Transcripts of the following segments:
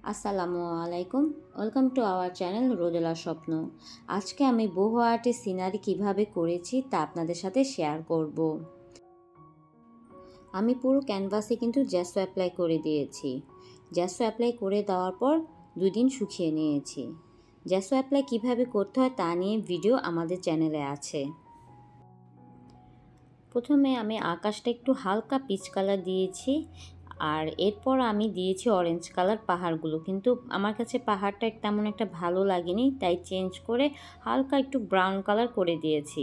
আসসালামু আলাইকুম, welcome to our channel রোদেলা স্বপ্ন। আজকে আমি বহু আর্টের সিনারি কিভাবে করেছি তা আপনাদের সাথে শেয়ার করব। আমি পুরো ক্যানভাসে কিন্তু জ্যাসো অ্যাপ্লাই করে দিয়েছি। জ্যাসো অ্যাপ্লাই করে দেওয়ার পর 2 দিন শুকিয়ে নিয়েছি। জ্যাসো অ্যাপ্লাই কিভাবে করতে হয় তা নিয়ে ভিডিও আমাদের চ্যানেলে আছে। প্রথমে আমি আকাশটা একটু হালকা পিচ কালার দিয়েছি, আর এরপর আমি দিয়েছি অরেঞ্জ কালার পাহাড়গুলো, কিন্তু আমার কাছে পাহাড়টা তেমন একটা ভালো লাগেনি, তাই চেঞ্জ করে হালকা একটু ব্রাউন কালার করে দিয়েছি।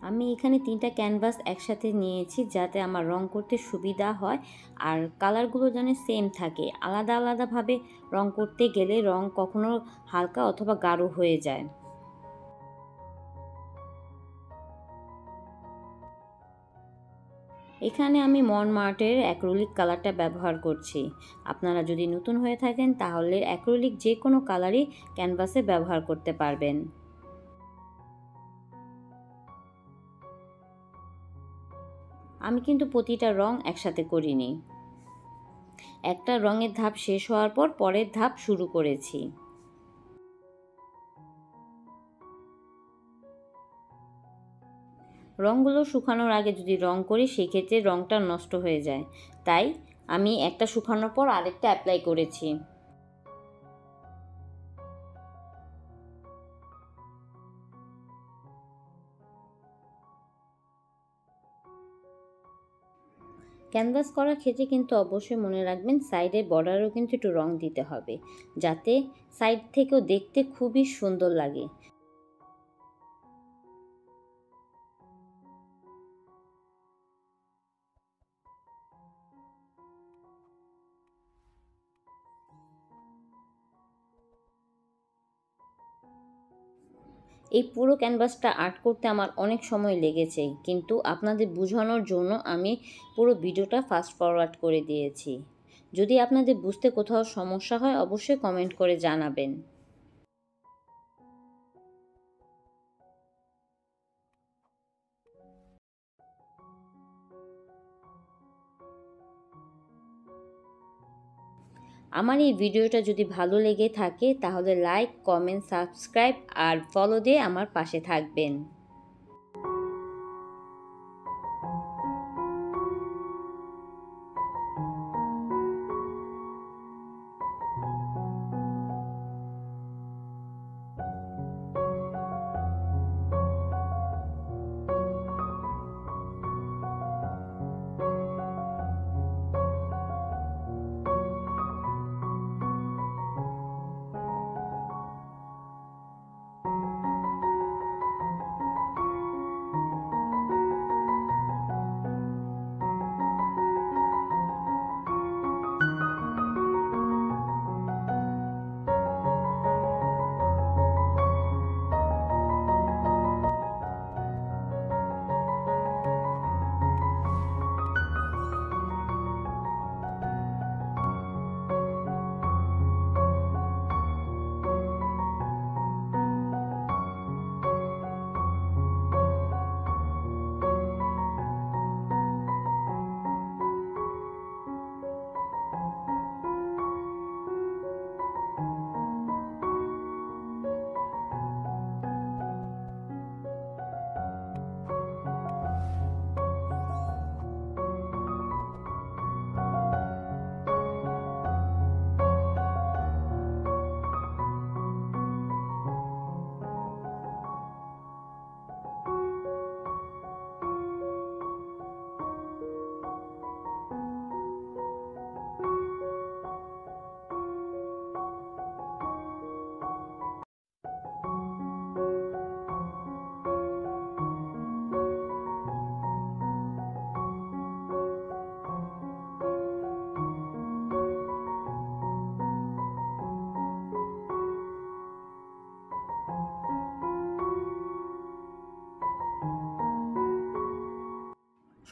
আমি এখানে 3টা ক্যানভাস একসাথে নিয়েছি যাতে আমার রং করতে সুবিধা হয়, আর কালারগুলো যেন সেম থাকে। আলাদা আলাদাভাবে রং করতে গেলে রং কখনো হালকা অথবা গাঢ় হয়ে যায়। এখানে আমি মনমার্টের অ্যাক্রিলিক কালারটা ব্যবহার করছি। আপনারা যদি নতুন হয়ে থাকেন তাহলে অ্যাক্রিলিক যে কোনো কালারই ক্যানভাসে ব্যবহার করতে পারবেন। আমি কিন্তু প্রতিটা রং একসাথে করিনি। একটা রঙের ধাপ শেষ হওয়ার পর পরের ধাপ শুরু করেছি। রঙগুলো শুকানোর আগে যদি রং করি সেক্ষেত্রে রঙটা নষ্ট হয়ে যায়, তাই আমি একটা শুকানোর পর আরেকটা অ্যাপ্লাই করেছি। ক্যানভাস করার ক্ষেত্রে কিন্তু অবশ্যই মনে রাখবেন সাইডের বর্ডারেও কিন্তু একটু রং দিতে হবে, যাতে সাইড থেকেও দেখতে খুবই সুন্দর লাগে। এই পুরো ক্যানভাসটা আর্ট করতে আমার অনেক সময় লেগেছে, কিন্তু আপনাদের বোঝানোর জন্য আমি পুরো ভিডিওটা ফাস্ট ফরওয়ার্ড করে দিয়েছি। যদি আপনাদের বুঝতে কোথাও সমস্যা হয় অবশ্যই কমেন্ট করে জানাবেন। আমার এই ভিডিওটা যদি ভালো লেগে থাকে তাহলে লাইক, কমেন্ট, সাবস্ক্রাইব আর ফলো দিয়ে আমার পাশে থাকবেন।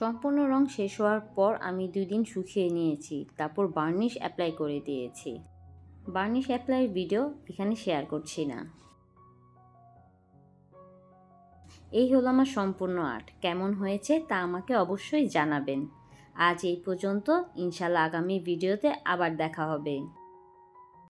সম্পূর্ণ রং শেষ হওয়ার পর আমি 2 দিন শুকিয়ে নিয়েছি, তারপর বার্নিশ অ্যাপ্লাই করে দিয়েছি। বার্নিশ অ্যাপ্লাইয়ের ভিডিও এখানে শেয়ার করছি না। এই হলো আমার সম্পূর্ণ আর্ট। কেমন হয়েছে তা আমাকে অবশ্যই জানাবেন। আজ এই পর্যন্ত, ইনশাল্লাহ আগামী ভিডিওতে আবার দেখা হবে।